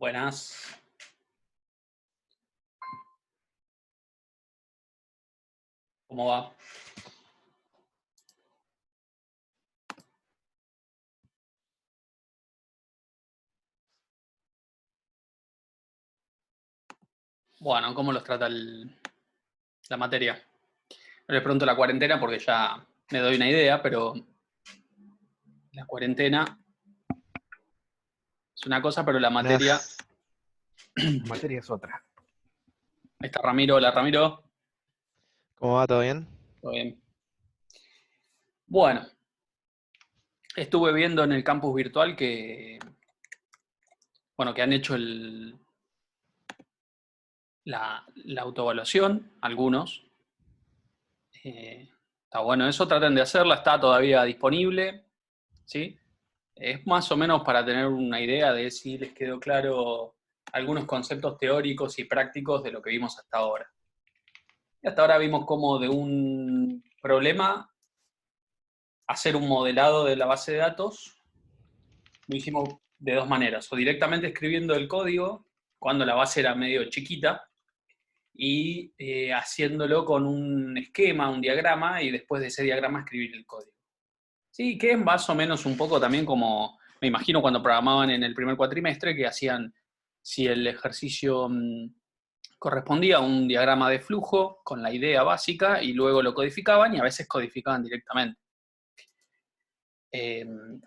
Buenas. ¿Cómo va? Bueno, ¿cómo los trata la materia? No les pregunto la cuarentena porque ya me doy una idea, pero la cuarentena es una cosa, pero la materia... La materia es otra. Ahí está Ramiro. Hola, Ramiro. ¿Cómo va? ¿Todo bien? Todo bien. Bueno, estuve viendo en el campus virtual que han hecho la autoevaluación, algunos. Está bueno eso, traten de hacerla, está todavía disponible, ¿sí? Es más o menos para tener una idea de si les quedó claro algunos conceptos teóricos y prácticos de lo que vimos hasta ahora. Y hasta ahora vimos cómo de un problema hacer un modelado de la base de datos. Lo hicimos de dos maneras, o directamente escribiendo el código, cuando la base era medio chiquita, y haciéndolo con un esquema, un diagrama, y después de ese diagrama escribir el código. Sí, que es más o menos un poco también como, me imagino cuando programaban en el primer cuatrimestre, que hacían, si el ejercicio correspondía a un diagrama de flujo con la idea básica y luego lo codificaban y a veces codificaban directamente.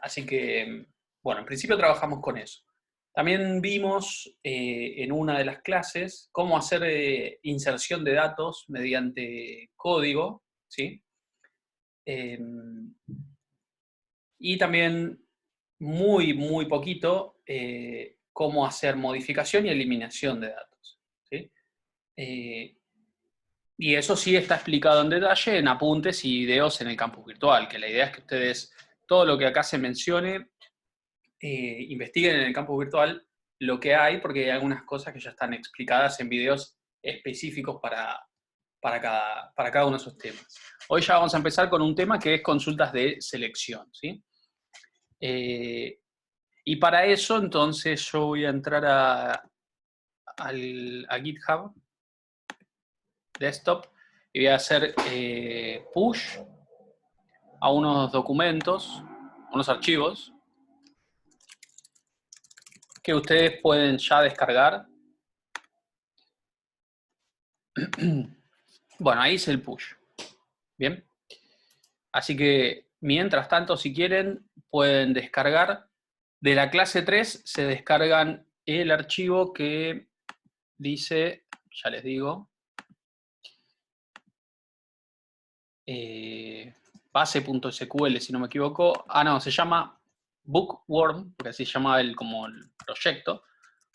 Así que, bueno, en principio trabajamos con eso. También vimos en una de las clases cómo hacer inserción de datos mediante código, ¿sí? Eh, y también muy poquito cómo hacer modificación y eliminación de datos, ¿sí? Eh, y eso sí está explicado en detalle en apuntes y videos en el campus virtual, que la idea es que ustedes, todo lo que acá se mencione, investiguen en el campus virtual lo que hay, porque hay algunas cosas que ya están explicadas en videos específicos para cada uno de esos temas. Hoy ya vamos a empezar con un tema que es consultas de selección, ¿sí? Y para eso, entonces, yo voy a entrar a GitHub Desktop y voy a hacer push a unos documentos, unos archivos, que ustedes pueden ya descargar. Bueno, ahí es el push. Bien. Así que, mientras tanto, si quieren, pueden descargar. De la clase 3 se descargan el archivo que dice, ya les digo, base.sql, si no me equivoco. Ah, no, se llama Bookworm, porque así se llama como el proyecto.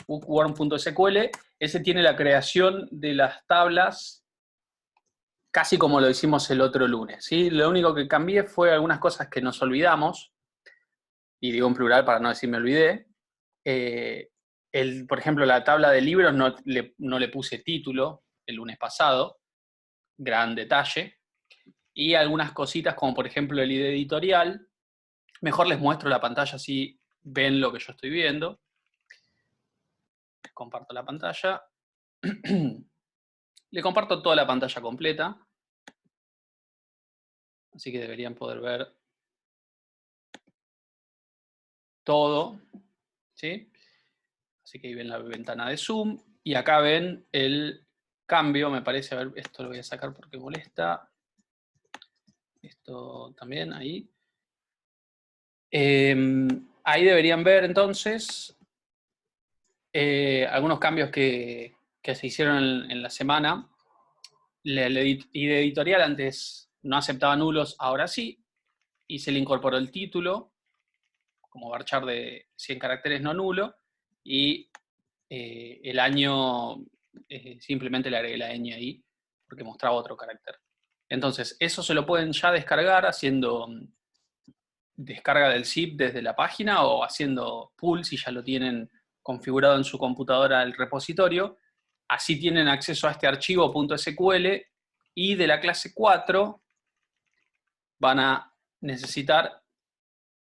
Bookworm.sql. Ese tiene la creación de las tablas casi como lo hicimos el otro lunes, ¿sí? Lo único que cambié fue algunas cosas que nos olvidamos, y digo en plural para no decir me olvidé. Por ejemplo, la tabla de libros no le puse título el lunes pasado, gran detalle. Y algunas cositas como por ejemplo el ID editorial. Mejor les muestro la pantalla así ven lo que yo estoy viendo. Les comparto la pantalla. Le comparto toda la pantalla completa. Así que deberían poder ver todo, ¿sí? Así que ahí ven la ventana de Zoom. Y acá ven el cambio, me parece. A ver, esto lo voy a sacar porque molesta. Esto también, ahí. Ahí deberían ver entonces algunos cambios que se hicieron en la semana. El editorial antes no aceptaba nulos, ahora sí. Y se le incorporó el título, como varchar de 100 caracteres no nulo. Y el año simplemente le agregué la ñ ahí, porque mostraba otro carácter. Entonces, eso se lo pueden ya descargar haciendo descarga del zip desde la página o haciendo pull si ya lo tienen configurado en su computadora el repositorio. Así tienen acceso a este archivo .sql y de la clase 4 van a necesitar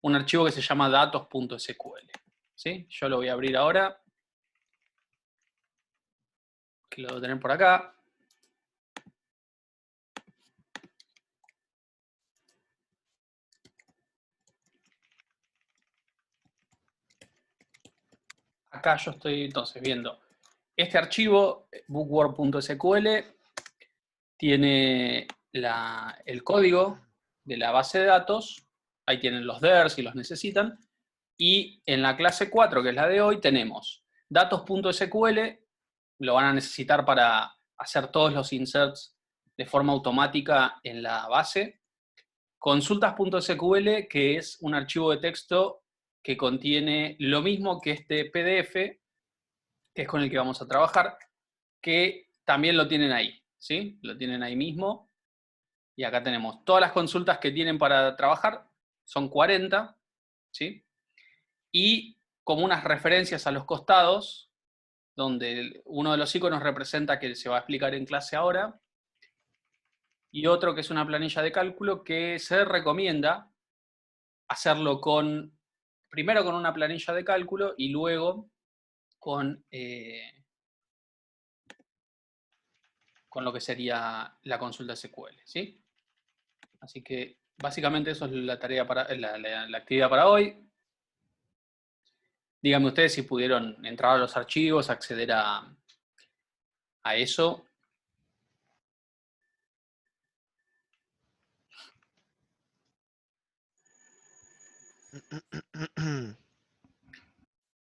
un archivo que se llama datos.sql, ¿sí? Yo lo voy a abrir ahora. que lo debo tener por acá. Acá yo estoy entonces viendo este archivo, bookworm.sql, tiene el código de la base de datos, ahí tienen los DER si los necesitan, y en la clase 4, que es la de hoy, tenemos datos.sql, lo van a necesitar para hacer todos los inserts de forma automática en la base, consultas.sql, que es un archivo de texto que contiene lo mismo que este PDF, que es con el que vamos a trabajar, que también lo tienen ahí, ¿sí? Lo tienen ahí mismo. Y acá tenemos todas las consultas que tienen para trabajar, son 40, ¿sí? Y como unas referencias a los costados, donde uno de los iconos representa que se va a explicar en clase ahora, y otro que es una planilla de cálculo que se recomienda hacerlo primero con una planilla de cálculo y luego con lo que sería la consulta SQL, ¿sí? Así que básicamente eso es la tarea la actividad para hoy. Díganme ustedes si pudieron entrar a los archivos, acceder a eso.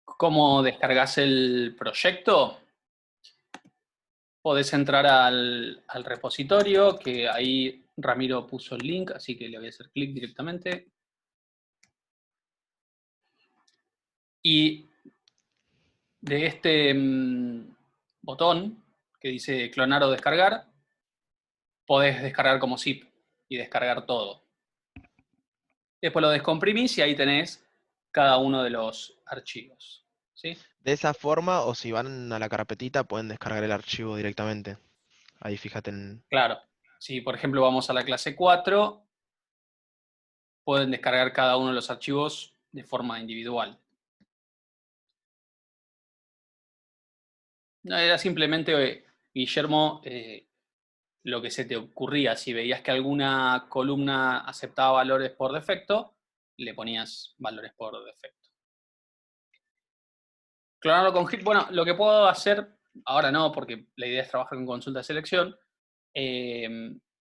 ¿Cómo descargas el proyecto? Podés entrar al repositorio, que ahí Ramiro puso el link, así que le voy a hacer clic directamente. Y de este botón que dice clonar o descargar, podés descargar como zip y descargar todo. Después lo descomprimís y ahí tenés cada uno de los archivos, ¿sí? De esa forma, o si van a la carpetita, pueden descargar el archivo directamente. Ahí fíjate en... Claro, si por ejemplo vamos a la clase 4, pueden descargar cada uno de los archivos de forma individual. No, era simplemente, Guillermo, lo que se te ocurría. Si veías que alguna columna aceptaba valores por defecto, le ponías valores por defecto. Clonarlo con Git. Bueno, lo que puedo hacer, ahora no, porque la idea es trabajar con consulta de selección,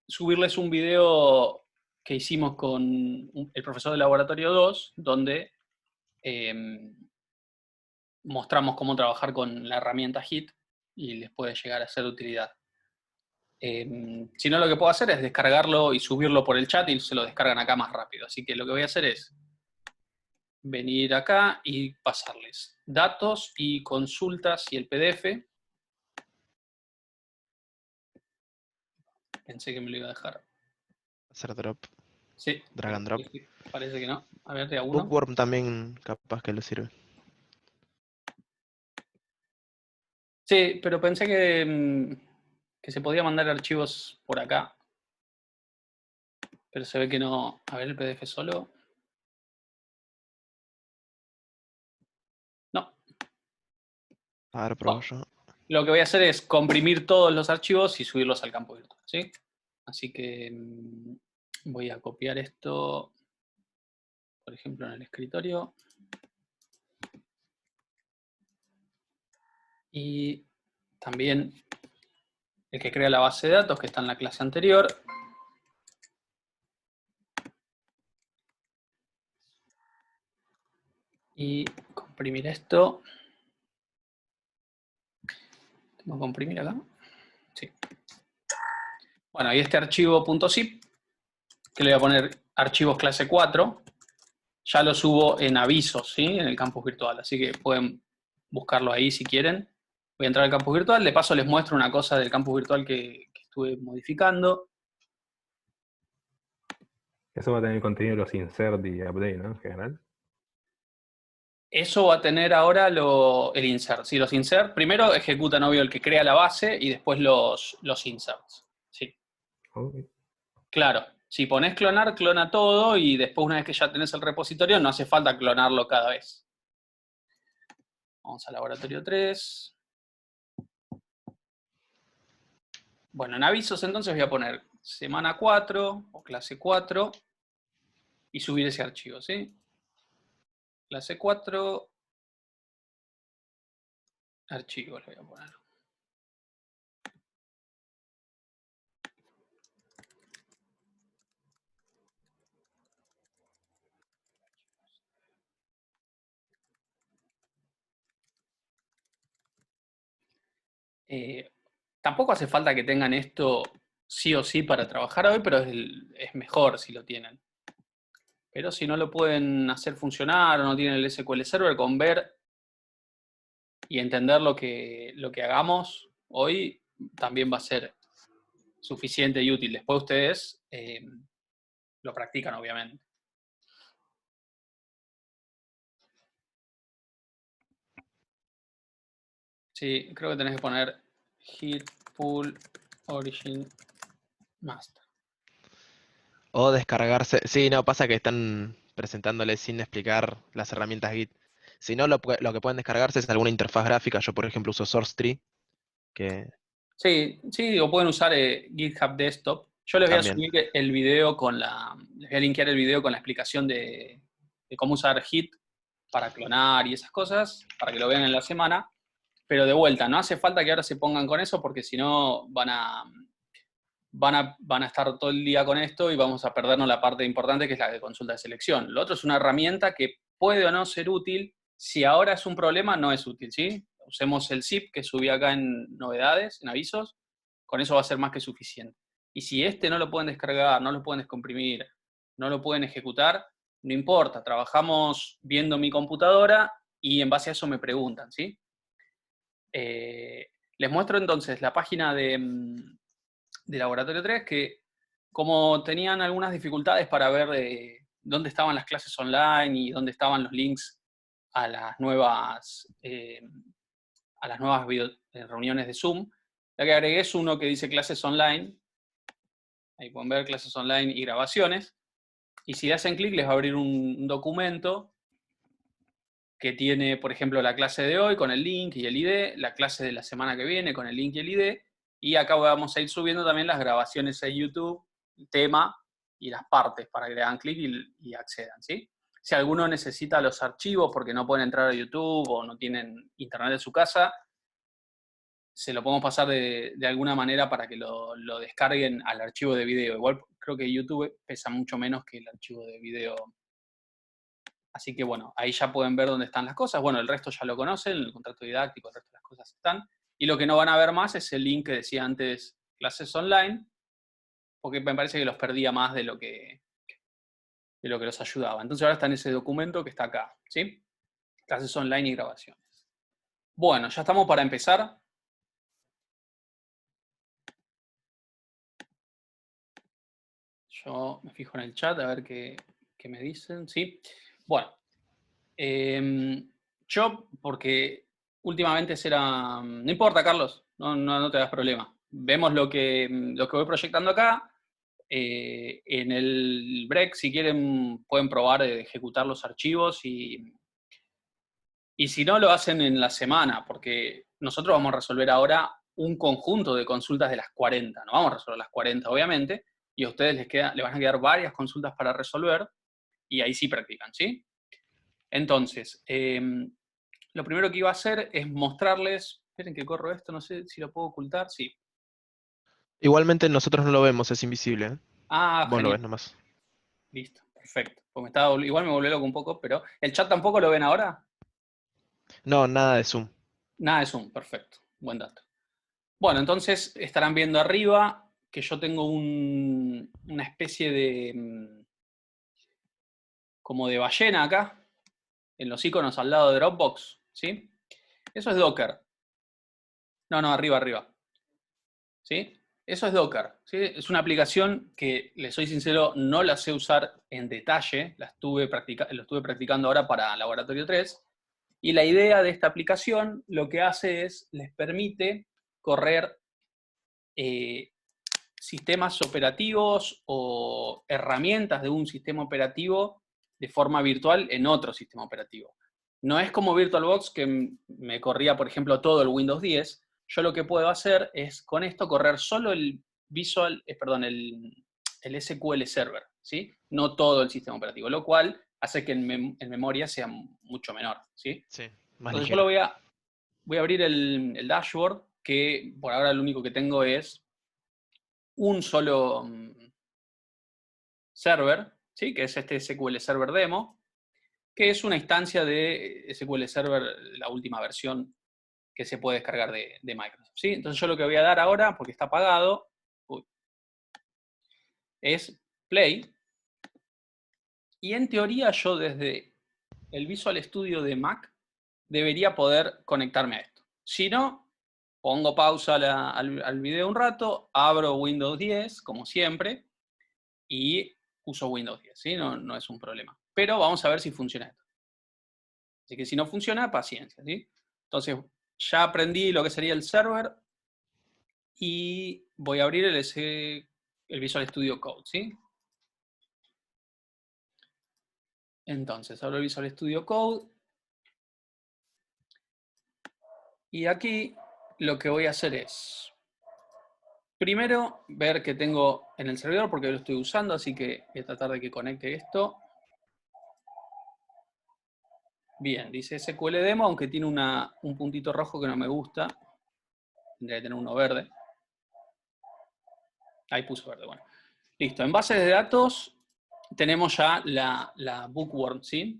subirles un video que hicimos con el profesor de laboratorio 2, donde mostramos cómo trabajar con la herramienta Git y les puede llegar a ser de utilidad. Si no, lo que puedo hacer es descargarlo y subirlo por el chat y se lo descargan acá más rápido. Así que lo que voy a hacer es venir acá y pasarles datos y consultas y el PDF. Pensé que me lo iba a dejar. Hacer drop, Sí, drag and drop. parece que no. A ver, de a uno. Bookworm también capaz que le sirve. Sí, pero pensé que se podía mandar archivos por acá. Pero se ve que no. A ver, el PDF solo. No. A ver, probo Bueno, yo. lo que voy a hacer es comprimir todos los archivos y subirlos al campo virtual, ¿sí? Así que voy a copiar esto, por ejemplo, en el escritorio. Y también el que crea la base de datos, que está en la clase anterior. Y comprimir esto. ¿Tengo que comprimir acá? Sí. Bueno, y este archivo .zip, que le voy a poner archivos clase 4, ya lo subo en avisos, ¿sí? En el campus virtual, así que pueden buscarlo ahí si quieren. Voy a entrar al campus virtual, de paso les muestro una cosa del campus virtual que estuve modificando. Eso va a tener contenido de los insert y update, ¿no? En general. Eso va a tener ahora el insert. Sí, los insert, primero ejecutan, obvio, el que crea la base y después los inserts. Sí. Okay. Claro, si pones clonar, clona todo y después una vez que ya tenés el repositorio no hace falta clonarlo cada vez. Vamos al laboratorio 3. Bueno, en avisos entonces voy a poner semana 4 o clase 4 y subir ese archivo, ¿sí? Clase 4, archivos le voy a poner. Tampoco hace falta que tengan esto sí o sí para trabajar hoy, pero es mejor si lo tienen. Pero si no lo pueden hacer funcionar o no tienen el SQL Server, con ver y entender lo que hagamos hoy también va a ser suficiente y útil. Después ustedes lo practican, obviamente. Sí, creo que tenés que poner Git pull origin master. O descargarse. Sí, no, pasa que están presentándole sin explicar las herramientas Git. Si no, lo que pueden descargarse es alguna interfaz gráfica. Yo, por ejemplo, uso SourceTree, que Sí, sí, o pueden usar GitHub Desktop. Yo les voy a también. subir el video les voy a linkear el video con la explicación de cómo usar Git para clonar y esas cosas, para que lo vean en la semana. Pero de vuelta, no hace falta que ahora se pongan con eso, porque si no van a estar todo el día con esto y vamos a perdernos la parte importante, que es la de consulta de selección. Lo otro es una herramienta que puede o no ser útil. Si ahora es un problema, no es útil, ¿sí? Usemos el zip que subí acá en novedades, en avisos, con eso va a ser más que suficiente. Y si no lo pueden descargar, no lo pueden descomprimir, no lo pueden ejecutar, no importa, trabajamos viendo mi computadora y en base a eso me preguntan, ¿sí? Les muestro entonces la página de Laboratorio 3, que como tenían algunas dificultades para ver dónde estaban las clases online y dónde estaban los links a las nuevas, reuniones de Zoom, lo que agregué es uno que dice clases online. Ahí pueden ver clases online y grabaciones. Y si le hacen clic les va a abrir un documento que tiene, por ejemplo, la clase de hoy con el link y el ID, la clase de la semana que viene con el link y el ID, y acá vamos a ir subiendo también las grabaciones en YouTube, el tema y las partes para que le hagan clic y accedan, ¿sí? Si alguno necesita los archivos porque no pueden entrar a YouTube o no tienen internet en su casa, se lo podemos pasar de alguna manera para que lo descarguen al archivo de video. Igual creo que YouTube pesa mucho menos que el archivo de video. Así que bueno, ahí ya pueden ver dónde están las cosas. Bueno, el resto ya lo conocen, el contrato didáctico, el resto de las cosas están. Y lo que no van a ver más es el link que decía antes, clases online, porque me parece que los perdía más de lo que los ayudaba. Entonces ahora está en ese documento que está acá, ¿sí? Clases online y grabaciones. Bueno, ya estamos para empezar. Yo me fijo en el chat a ver qué me dicen, ¿sí? Bueno, yo, porque últimamente no importa, Carlos, no te das problema. Vemos lo que voy proyectando acá. En el break, si quieren, pueden probar de ejecutar los archivos y si no, lo hacen en la semana, porque nosotros vamos a resolver ahora un conjunto de consultas de las 40. No vamos a resolver las 40, obviamente, y a ustedes les van a quedar varias consultas para resolver, y ahí sí practican, ¿sí? Entonces, lo primero que iba a hacer es mostrarles, esperen que corro esto, no sé si lo puedo ocultar, sí. Igualmente nosotros no lo vemos, es invisible, ¿eh? Ah, Vos lo genial, ves nomás. listo, perfecto. Pues igual me volvió loco un poco, pero ¿el chat tampoco lo ven ahora? No, nada de Zoom. Nada de Zoom, perfecto, buen dato. Bueno, entonces estarán viendo arriba que yo tengo una especie de como de ballena acá, en los iconos al lado de Dropbox, ¿sí? Eso es Docker. No, arriba. ¿Sí? Eso es Docker, ¿sí? Es una aplicación que, les soy sincero, no la sé usar en detalle, lo estuve practicando ahora para Laboratorio 3, y la idea de esta aplicación lo que hace es, les permite correr sistemas operativos o herramientas de un sistema operativo de forma virtual en otro sistema operativo. No es como VirtualBox que me corría, por ejemplo, todo el Windows 10. yo lo que puedo hacer es con esto correr solo el el SQL Server, ¿sí? No todo el sistema operativo, lo cual hace que en memoria sea mucho menor, ¿sí? Sí, más Entonces yo ligero. voy a abrir el dashboard, que por ahora lo único que tengo es un solo server, ¿sí? Que es este SQL Server Demo, que es una instancia de SQL Server, la última versión que se puede descargar de Microsoft, ¿sí? Entonces yo lo que voy a dar ahora, porque está apagado, es Play, y en teoría yo desde el Visual Studio de Mac debería poder conectarme a esto. Si no, pongo pausa al video un rato, abro Windows 10, como siempre, y uso Windows 10, ¿sí? No es un problema. Pero vamos a ver si funciona esto. Así que si no funciona, paciencia, ¿sí? Entonces, ya aprendí lo que sería el server y voy a abrir el Visual Studio Code, ¿sí? Entonces, abro el Visual Studio Code y aquí lo que voy a hacer es, primero, ver que tengo en el servidor, porque lo estoy usando, así que voy a tratar de que conecte esto. Bien, dice SQL Demo, aunque tiene un puntito rojo que no me gusta. Tendría que tener uno verde. Ahí puso verde, bueno. Listo, en bases de datos tenemos ya la bookworm, ¿sí?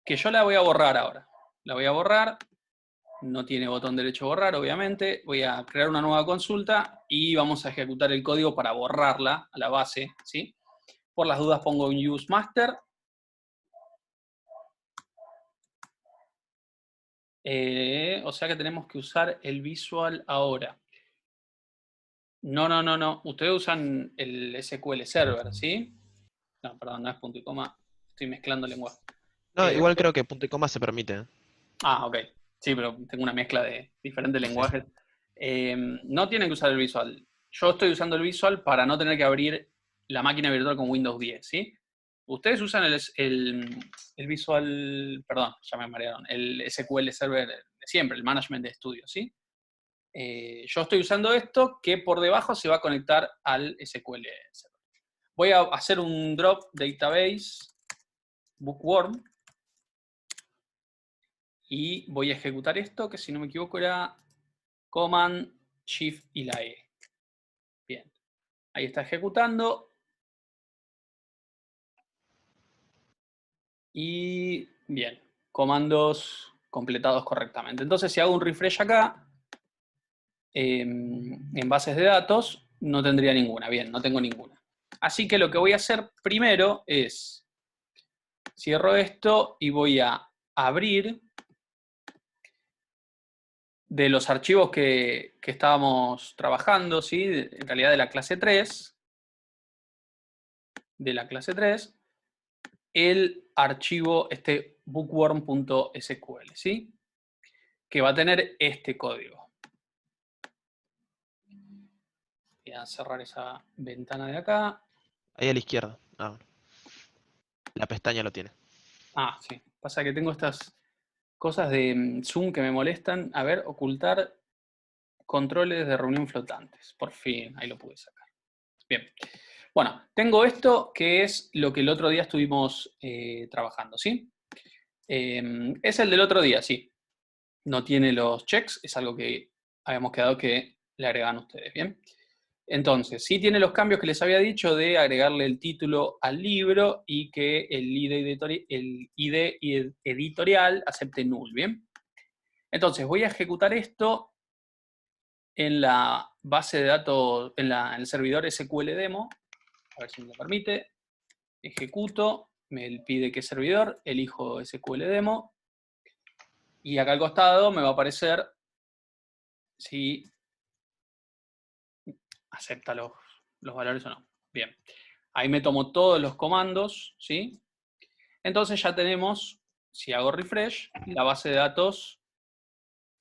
Que yo la voy a borrar ahora. La voy a borrar. No tiene botón derecho borrar, obviamente. Voy a crear una nueva consulta y vamos a ejecutar el código para borrarla a la base, ¿sí? Por las dudas pongo un use master. O sea que tenemos que usar el visual ahora. No. Ustedes usan el SQL Server, ¿sí? No, perdón, no es punto y coma. Estoy mezclando lenguaje. No, igual creo que punto y coma se permite. Ok. Sí, pero tengo una mezcla de diferentes Sí. lenguajes. No tienen que usar el visual. Yo estoy usando el visual para no tener que abrir la máquina virtual con Windows 10, ¿sí? Ustedes usan el visual, perdón, ya me marearon, el SQL Server de siempre, el Management de Studio, ¿sí? Yo estoy usando esto que por debajo se va a conectar al SQL Server. Voy a hacer un drop database bookworm y voy a ejecutar esto, que si no me equivoco era Command Shift y la E. Bien, ahí está ejecutando. Y bien, comandos completados correctamente. Entonces si hago un refresh acá, en bases de datos, no tendría ninguna. Bien, no tengo ninguna. Así que lo que voy a hacer primero es, cierro esto y voy a abrir de los archivos que estábamos trabajando, ¿sí? En realidad de la clase 3, el archivo bookworm.sql, ¿sí? Que va a tener este código. Voy a cerrar esa ventana de acá. Ahí a la izquierda. Ah, la pestaña lo tiene. Ah, sí. Pasa que tengo estas cosas de Zoom que me molestan. A ver, ocultar controles de reunión flotantes. Por fin, ahí lo pude sacar. Bien. Bueno, tengo esto que es lo que el otro día estuvimos trabajando, ¿sí? Es el del otro día, sí. No tiene los checks, es algo que habíamos quedado que le agregan ustedes, ¿bien? Entonces, sí tiene los cambios que les había dicho de agregarle el título al libro y que el ID editorial acepte null, ¿bien? Entonces, voy a ejecutar esto en la base de datos, en el servidor SQL Demo, a ver si me lo permite. Ejecuto, me pide qué servidor, elijo SQL Demo, y acá al costado me va a aparecer si acepta los valores o no. Bien. Ahí me tomo todos los comandos, ¿sí? Entonces ya tenemos, si hago refresh, la base de datos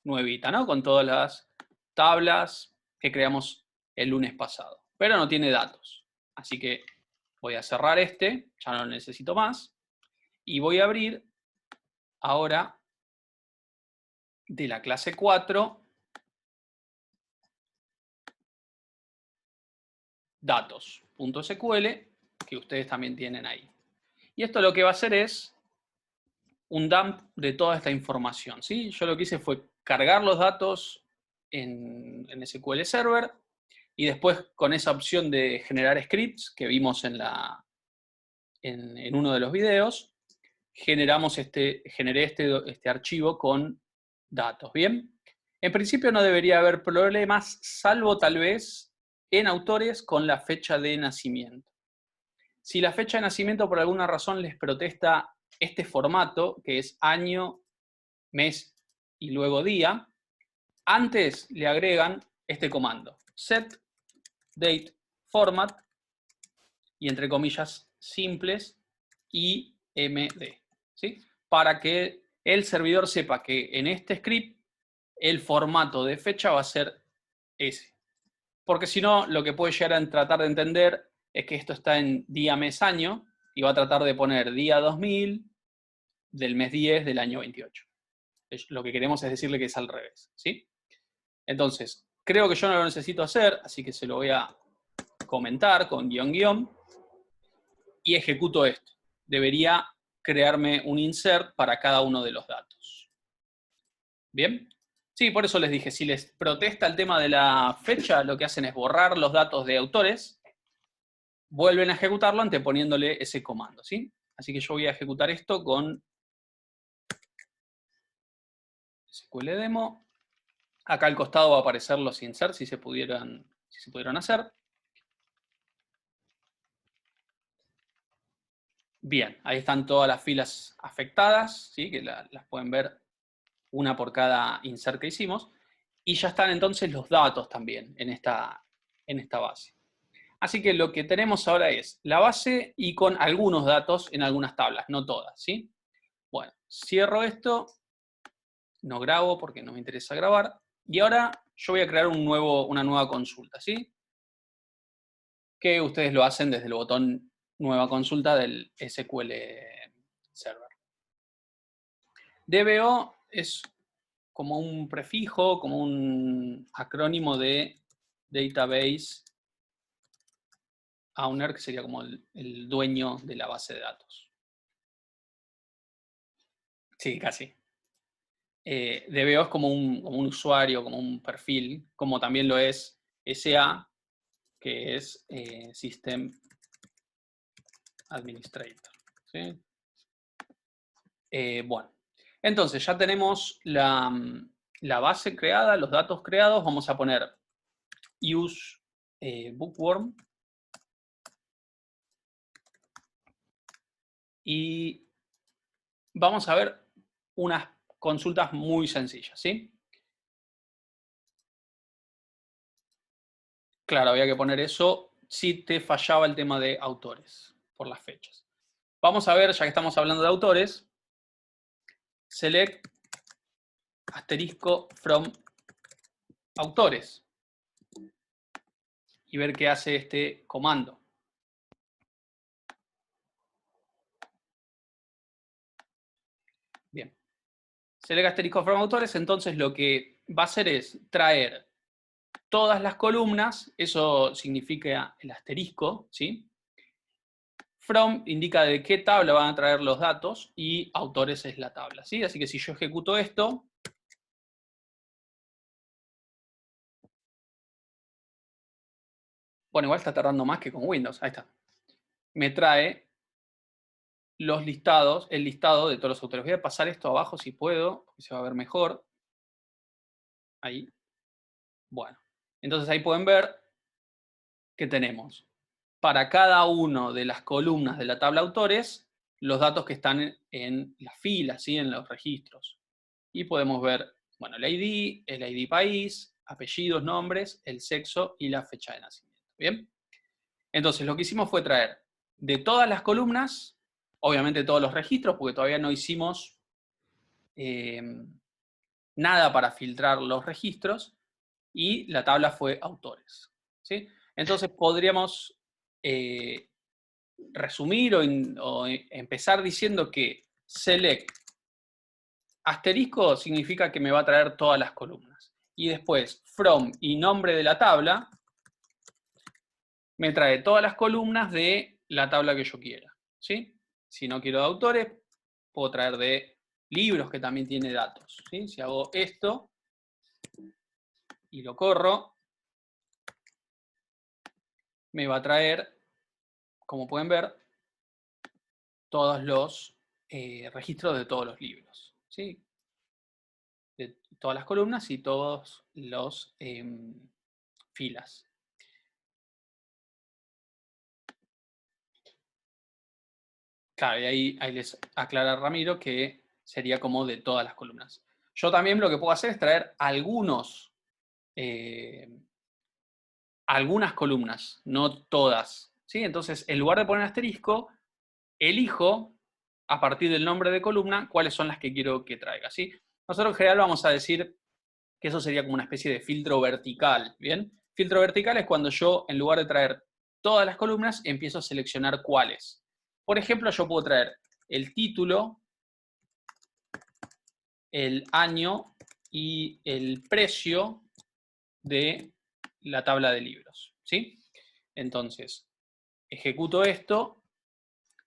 nuevita, ¿no? Con todas las tablas que creamos el lunes pasado. Pero no tiene datos. Así que voy a cerrar este, ya no lo necesito más. Y voy a abrir ahora de la clase 4 datos.sql, que ustedes también tienen ahí. Y esto lo que va a hacer es un dump de toda esta información, ¿sí? Yo lo que hice fue cargar los datos en SQL Server y después con esa opción de generar scripts que vimos en uno de los videos, generé este archivo con datos, ¿bien? En principio no debería haber problemas, salvo tal vez en autores con la fecha de nacimiento. Si la fecha de nacimiento por alguna razón les protesta este formato, que es año, mes y luego día, antes le agregan este comando, set date format, y entre comillas simples, IMD, ¿sí? Para que el servidor sepa que en este script el formato de fecha va a ser ese. Porque si no, lo que puede llegar a tratar de entender es que esto está en día, mes, año, y va a tratar de poner día 2000 del mes 10 del año 28. Lo que queremos es decirle que es al revés, ¿sí? Entonces, creo que yo no lo necesito hacer, así que se lo voy a comentar con guión, y ejecuto esto. Debería crearme un insert para cada uno de los datos. ¿Bien? Sí, por eso les dije, si les protesta el tema de la fecha, lo que hacen es borrar los datos de autores, vuelven a ejecutarlo anteponiéndole ese comando, ¿sí? Así que yo voy a ejecutar esto con SQL demo. Acá al costado va a aparecer los inserts si se pudieran hacer. Bien, ahí están todas las filas afectadas, ¿sí? Que las pueden ver una por cada insert que hicimos. Y ya están entonces los datos también en esta base. Así que lo que tenemos ahora es la base y con algunos datos en algunas tablas, no todas, ¿sí? Bueno, cierro esto, no grabo porque no me interesa grabar, y ahora yo voy a crear una nueva consulta, ¿sí? Que ustedes lo hacen desde el botón Nueva Consulta del SQL Server. DBO es como un prefijo, como un acrónimo de Database Owner, que sería como el dueño de la base de datos. Sí, casi. DBO es como un usuario, como un perfil, como también lo es SA, que es System Administrator. ¿Sí? Bueno, entonces ya tenemos la base creada, los datos creados. Vamos a poner use bookworm. Y vamos a ver unas consultas muy sencillas, ¿sí? Claro, había que poner eso si te fallaba el tema de autores, por las fechas. Vamos a ver, ya que estamos hablando de autores, select asterisco from autores y ver qué hace este comando. Bien. Select asterisco from autores, entonces lo que va a hacer es traer todas las columnas, eso significa el asterisco, ¿sí? From indica de qué tabla van a traer los datos y autores es la tabla, ¿sí? Así que si yo ejecuto esto, bueno, igual está tardando más que con Windows, ahí está. Me trae los listados, el listado de todos los autores. Voy a pasar esto abajo si puedo, porque se va a ver mejor. Ahí. Bueno, entonces ahí pueden ver que tenemos para cada una de las columnas de la tabla autores los datos que están en las filas, ¿sí? En los registros. Y podemos ver, bueno, el ID país, apellidos, nombres, el sexo y la fecha de nacimiento. ¿Bien? Entonces lo que hicimos fue traer de todas las columnas, obviamente todos los registros, porque todavía no hicimos nada para filtrar los registros, y la tabla fue autores, ¿sí? Entonces podríamos resumir o empezar diciendo que select asterisco significa que me va a traer todas las columnas. Y después from y nombre de la tabla me trae todas las columnas de la tabla que yo quiera, ¿sí? Si no quiero de autores, puedo traer de libros que también tiene datos, ¿sí? Si hago esto y lo corro, me va a traer, como pueden ver, todos los registros de todos los libros, ¿sí? De todas las columnas y todos los filas. Claro, y ahí les aclara Ramiro que sería como de todas las columnas. Yo también lo que puedo hacer es traer algunas columnas, no todas, ¿sí? Entonces, en lugar de poner asterisco, elijo a partir del nombre de columna cuáles son las que quiero que traiga, ¿sí? Nosotros en general vamos a decir que eso sería como una especie de filtro vertical, ¿bien? Filtro vertical es cuando yo, en lugar de traer todas las columnas, empiezo a seleccionar cuáles. Por ejemplo, yo puedo traer el título, el año y el precio de la tabla de libros, ¿sí? Entonces, ejecuto esto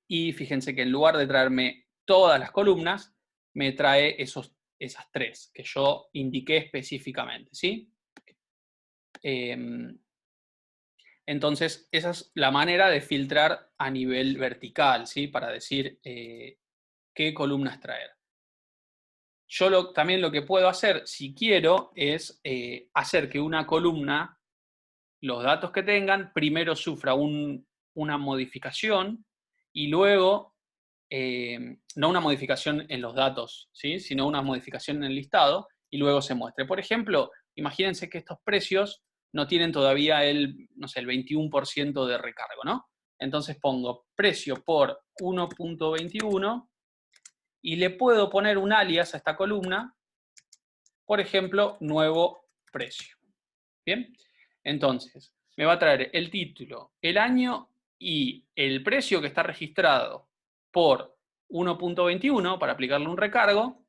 y fíjense que en lugar de traerme todas las columnas, me trae esas tres que yo indiqué específicamente, ¿sí? Entonces, esa es la manera de filtrar a nivel vertical, ¿sí? Para decir qué columnas traer. Yo también lo que puedo hacer, si quiero, es hacer que una columna, los datos que tengan, primero sufra una modificación y luego, no una modificación en los datos, ¿sí? Sino una modificación en el listado y luego se muestre. Por ejemplo, imagínense que estos precios no tienen todavía no sé, el 21% de recargo, ¿no? Entonces pongo precio por 1.21 y le puedo poner un alias a esta columna, por ejemplo, nuevo precio. ¿Bien? Entonces, me va a traer el título, el año y el precio que está registrado por 1.21 para aplicarle un recargo,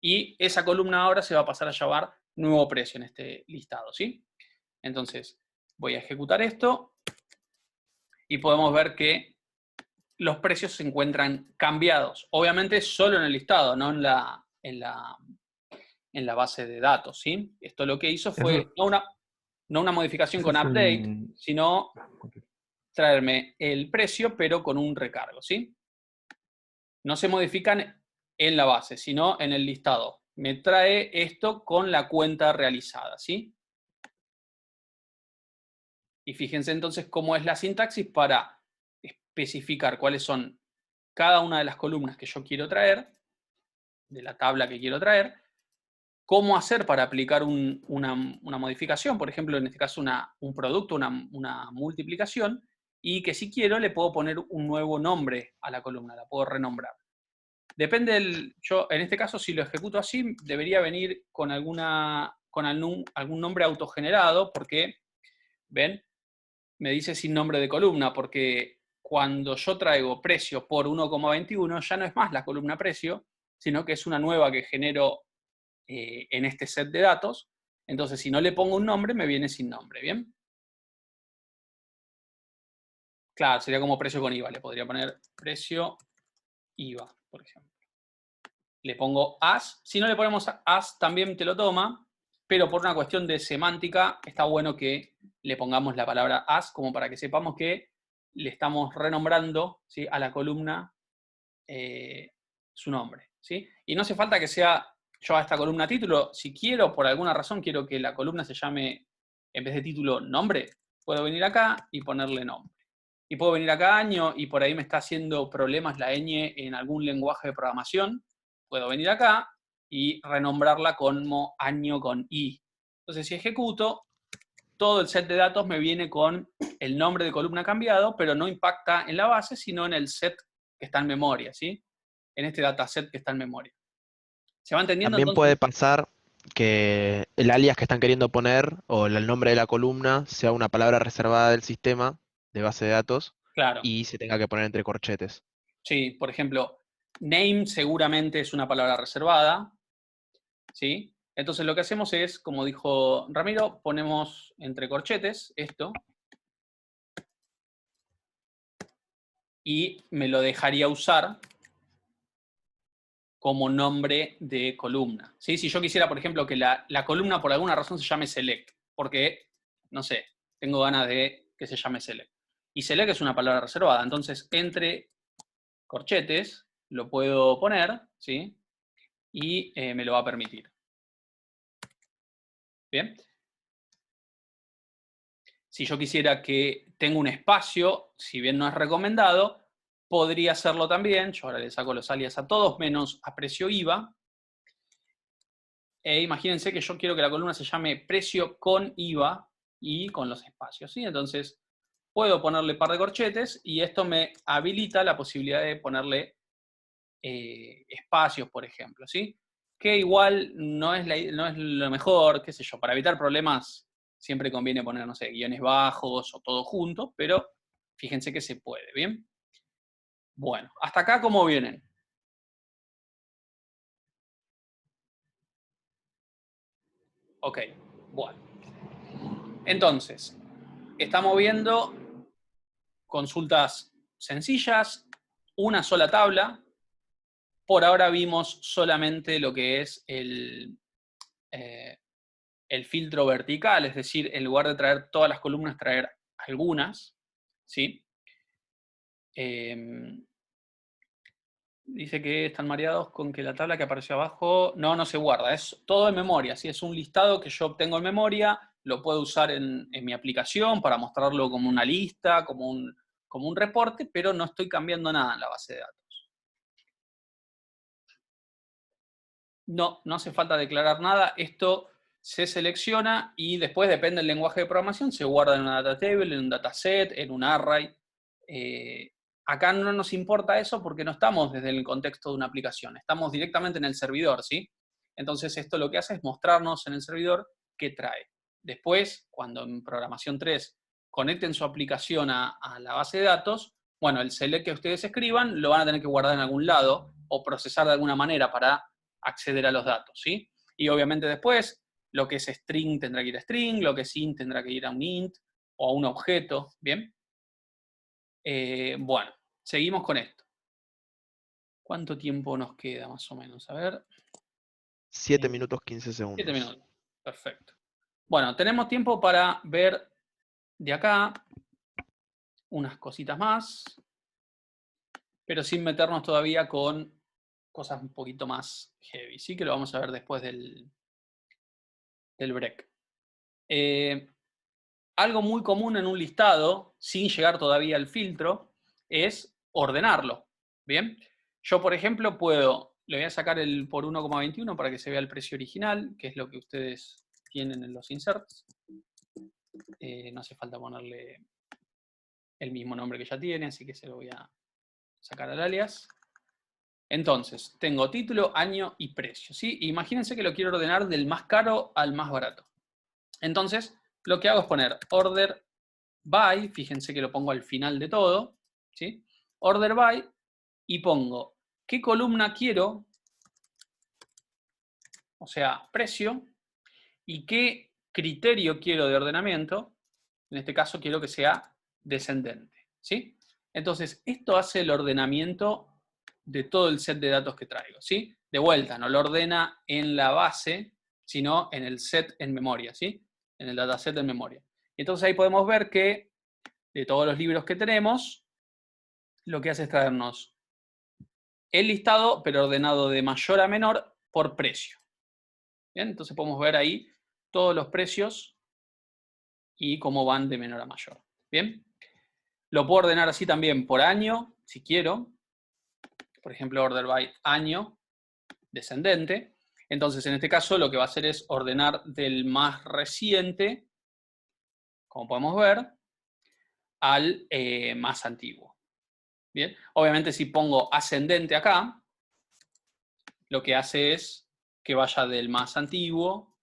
y esa columna ahora se va a pasar a llamar nuevo precio en este listado, ¿sí? Entonces, voy a ejecutar esto y podemos ver que los precios se encuentran cambiados. Obviamente solo en el listado, no en la base de datos, ¿sí? Esto lo que hizo fue no una modificación con update, sino traerme el precio, pero con un recargo, ¿sí? No se modifican en la base, sino en el listado. Me trae esto con la cuenta realizada, ¿sí? Y fíjense entonces cómo es la sintaxis para especificar cuáles son cada una de las columnas que yo quiero traer, de la tabla que quiero traer, cómo hacer para aplicar una modificación, por ejemplo, en este caso un producto, una multiplicación, y que si quiero le puedo poner un nuevo nombre a la columna, la puedo renombrar. Depende yo en este caso, si lo ejecuto así, debería venir con algún nombre autogenerado, porque, ¿ven? Me dice sin nombre de columna, porque cuando yo traigo precio por 1,21, ya no es más la columna precio, sino que es una nueva que genero en este set de datos. Entonces, si no le pongo un nombre, me viene sin nombre, ¿bien? Claro, sería como precio con IVA. Le podría poner precio IVA, por ejemplo. Le pongo as. Si no le ponemos as, también te lo toma, pero por una cuestión de semántica, está bueno que le pongamos la palabra as, como para que sepamos que le estamos renombrando, ¿sí?, a la columna su nombre, ¿sí? Y no hace falta que sea yo a esta columna título. Si quiero, por alguna razón, quiero que la columna se llame, en vez de título, nombre, puedo venir acá y ponerle nombre. Y puedo venir acá año y por ahí me está haciendo problemas la ñ en algún lenguaje de programación. Puedo venir acá y renombrarla como año con i. Entonces, si ejecuto, todo el set de datos me viene con el nombre de columna cambiado, pero no impacta en la base, sino en el set que está en memoria, ¿sí? En este dataset que está en memoria. ¿Se va entendiendo También entonces? puede pasar que el alias que están queriendo poner o el nombre de la columna sea una palabra reservada del sistema de base de datos Claro. y se tenga que poner entre corchetes. Sí, por ejemplo, name seguramente es una palabra reservada, ¿sí? Entonces lo que hacemos es, como dijo Ramiro, ponemos entre corchetes esto. y me lo dejaría usar como nombre de columna. ¿Sí? Si yo quisiera, por ejemplo, que la columna por alguna razón se llame select, porque, no sé, tengo ganas de que se llame select. Y select es una palabra reservada, entonces entre corchetes lo puedo poner, ¿sí? Y me lo va a permitir. ¿Bien? Si yo quisiera que tenga un espacio, si bien no es recomendado, podría hacerlo también. Yo ahora le saco los alias a todos, menos a precio IVA. E imagínense que yo quiero que la columna se llame precio con IVA y con los espacios, ¿sí? Entonces, puedo ponerle par de corchetes y esto me habilita la posibilidad de ponerle espacios, por ejemplo, ¿sí? Que igual no es lo mejor, qué sé yo, para evitar problemas siempre conviene poner, no sé, guiones bajos o todo junto, pero fíjense que se puede, ¿bien? Bueno, hasta acá, ¿cómo vienen? Ok, bueno. Entonces, estamos viendo consultas sencillas, una sola tabla. Por ahora vimos solamente lo que es el filtro vertical, es decir, en lugar de traer todas las columnas, traer algunas, ¿sí? Dice que están mareados con que la tabla que apareció abajo no se guarda, es todo en memoria, ¿sí? Es un listado que yo obtengo en memoria, lo puedo usar en mi aplicación para mostrarlo como una lista, como un reporte, pero no estoy cambiando nada en la base de datos. No hace falta declarar nada, esto se selecciona y después, depende del lenguaje de programación, se guarda en una data table, en un dataset, en un array. Acá no nos importa eso porque no estamos desde el contexto de una aplicación, estamos directamente en el servidor, ¿sí? Entonces esto lo que hace es mostrarnos en el servidor qué trae. Después, cuando en programación 3 conecten su aplicación a la base de datos, bueno, el select que ustedes escriban lo van a tener que guardar en algún lado o procesar de alguna manera para acceder a los datos, ¿sí? Y obviamente después, lo que es string tendrá que ir a string, lo que es int tendrá que ir a un int o a un objeto, ¿bien? Bueno, seguimos con esto. ¿Cuánto tiempo nos queda más o menos? A ver. 7 minutos 15 segundos. 7 minutos, perfecto. Bueno, tenemos tiempo para ver de acá unas cositas más, pero sin meternos todavía con cosas un poquito más heavy, ¿sí? Que lo vamos a ver después del break. Algo muy común en un listado, sin llegar todavía al filtro, es ordenarlo. ¿Bien? Yo, por ejemplo, le voy a sacar el por 1,21 para que se vea el precio original, que es lo que ustedes tienen en los inserts. No hace falta ponerle el mismo nombre que ya tiene, así que se lo voy a sacar al alias. Entonces, tengo título, año y precio, ¿sí? Imagínense que lo quiero ordenar del más caro al más barato. Entonces, lo que hago es poner order by, fíjense que lo pongo al final de todo, ¿sí? Order by, y pongo qué columna quiero, o sea, precio, y qué criterio quiero de ordenamiento. En este caso quiero que sea descendente, ¿sí? Entonces, esto hace el ordenamiento de todo el set de datos que traigo, ¿sí? De vuelta, no lo ordena en la base, sino en el set en memoria, ¿sí? En el dataset en memoria. Entonces ahí podemos ver que de todos los libros que tenemos, lo que hace es traernos el listado, pero ordenado de mayor a menor por precio. ¿Bien? Entonces podemos ver ahí todos los precios y cómo van de menor a mayor. ¿Bien? Lo puedo ordenar así también por año, si quiero. Por ejemplo, order by año descendente. Entonces, en este caso, lo que va a hacer es ordenar del más reciente, como podemos ver, al más antiguo. Bien, obviamente si pongo ascendente acá, lo que hace es que vaya del más antiguo,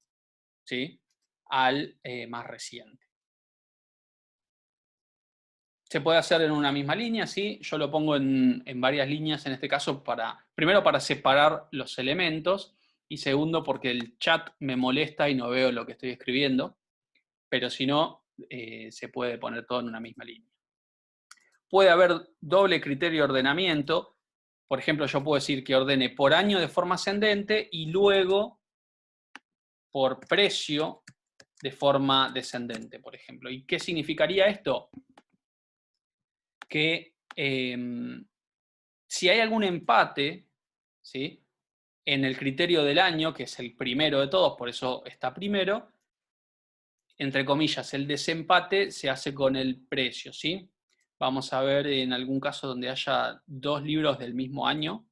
¿sí?, al más reciente. Se puede hacer en una misma línea, ¿sí? Yo lo pongo en varias líneas, en este caso, primero para separar los elementos, y segundo porque el chat me molesta y no veo lo que estoy escribiendo, pero si no, se puede poner todo en una misma línea. puede haber doble criterio de ordenamiento. Por ejemplo, yo puedo decir que ordene por año de forma ascendente y luego por precio de forma descendente, por ejemplo. ¿Y qué significaría esto? Que si hay algún empate, ¿sí?, en el criterio del año, que es el primero de todos, por eso está primero, entre comillas, el desempate se hace con el precio, ¿sí? Vamos a ver en algún caso donde haya dos libros del mismo año.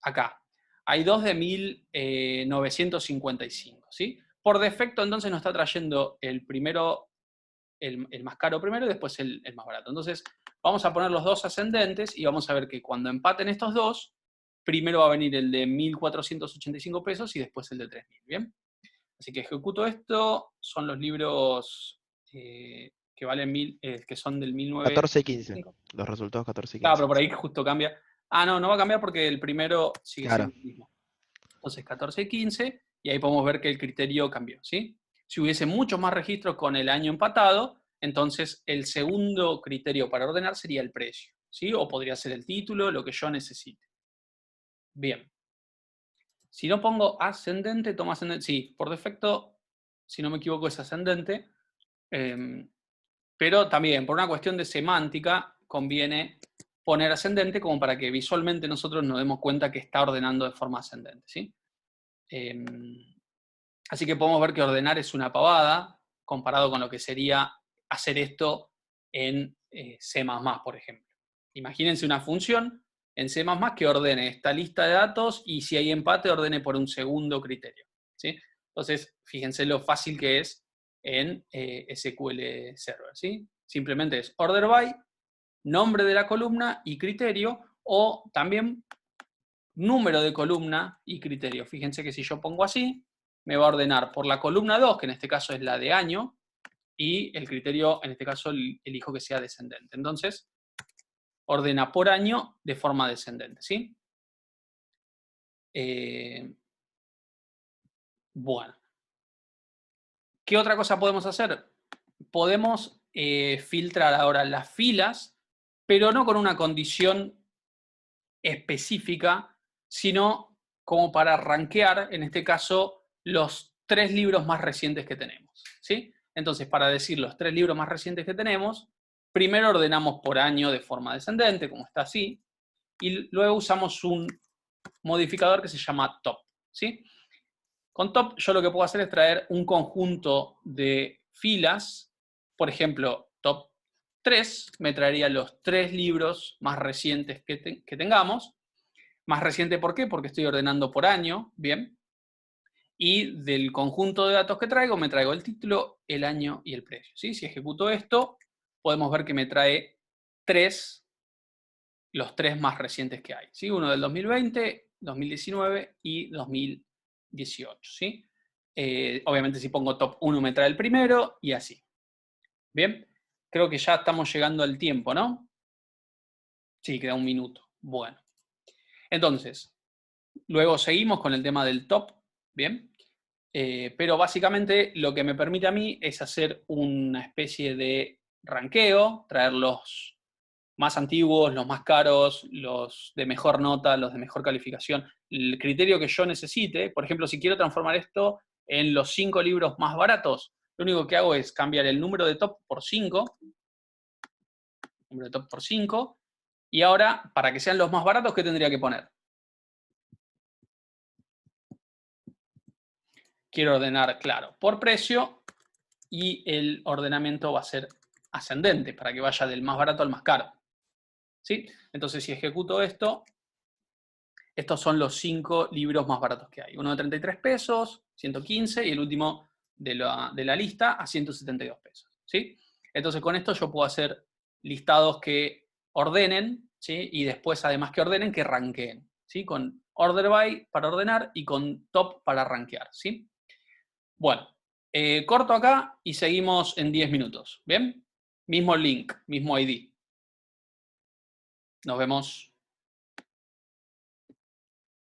Acá. Hay dos de 1955, ¿sí? Por defecto, entonces, nos está trayendo el primero, el más caro primero y después el más barato. Entonces, vamos a poner los dos ascendentes y vamos a ver que cuando empaten estos dos, primero va a venir el de 1.485 pesos y después el de 3.000, ¿bien? Así que ejecuto esto, son los libros que valen que son del 19... 14 y 15. Los resultados 14 y 15. Claro, pero por ahí justo cambia. Ah, no, no va a cambiar porque el primero sigue Claro. siendo el mismo. Entonces 14 y 15, y ahí podemos ver que el criterio cambió, ¿sí? Si hubiese muchos más registros con el año empatado, entonces el segundo criterio para ordenar sería el precio, ¿sí? O podría ser el título, lo que yo necesite. Bien. Si no pongo ascendente, toma ascendente. Sí, por defecto, si no me equivoco, es ascendente. Pero también, por una cuestión de semántica, conviene poner ascendente como para que visualmente nosotros nos demos cuenta que está ordenando de forma ascendente, ¿sí? Así que podemos ver que ordenar es una pavada comparado con lo que sería hacer esto en C++, por ejemplo. Imagínense una función en C++ que ordene esta lista de datos y si hay empate ordene por un segundo criterio, ¿sí? Entonces, fíjense lo fácil que es en SQL Server, ¿sí? Simplemente es order by, nombre de la columna y criterio, o también número de columna y criterio. Fíjense que si yo pongo así, me va a ordenar por la columna 2, que en este caso es la de año, y el criterio, en este caso, elijo que sea descendente. Entonces, ordena por año de forma descendente, ¿sí? Bueno. ¿Qué otra cosa podemos hacer? Podemos filtrar ahora las filas, pero no con una condición específica, sino como para rankear, en este caso, los 3 libros más recientes que tenemos, ¿sí? Entonces, para decir los 3 libros más recientes que tenemos, primero ordenamos por año de forma descendente, como está así, y luego usamos un modificador que se llama top, ¿sí? Con top yo lo que puedo hacer es traer un conjunto de filas, por ejemplo, top 3 me traería los 3 libros más recientes que tengamos. Más reciente, ¿por qué? Porque estoy ordenando por año, ¿bien? Y del conjunto de datos que traigo, me traigo el título, el año y el precio, ¿sí? Si ejecuto esto, podemos ver que me trae los 3 más recientes que hay, ¿sí? Uno del 2020, 2019 y 2018, ¿sí? Obviamente si pongo top 1 me trae el primero y así. Bien, creo que ya estamos llegando al tiempo, ¿no? Sí, queda un minuto. Bueno. Entonces, luego seguimos con el tema del top, ¿bien? Pero básicamente lo que me permite a mí es hacer una especie de ranqueo, traer los más antiguos, los más caros, los de mejor nota, los de mejor calificación, el criterio que yo necesite. Por ejemplo, si quiero transformar esto en los 5 libros más baratos, lo único que hago es cambiar el número de top por 5, número de top por 5, y ahora, para que sean los más baratos, ¿qué tendría que poner? Quiero ordenar, claro, por precio, y el ordenamiento va a ser ascendente, para que vaya del más barato al más caro, ¿sí? Entonces, si ejecuto esto, estos son los 5 libros más baratos que hay. Uno de 33 pesos, 115, y el último de la lista a 172 pesos, ¿sí? Entonces, con esto yo puedo hacer listados que ordenen, ¿sí? Y después, además que ordenen, que ranqueen, ¿sí? Con order by para ordenar y con top para rankear, ¿sí? Bueno, corto acá y seguimos en 10 minutos, ¿bien? Mismo link, mismo ID. Nos vemos.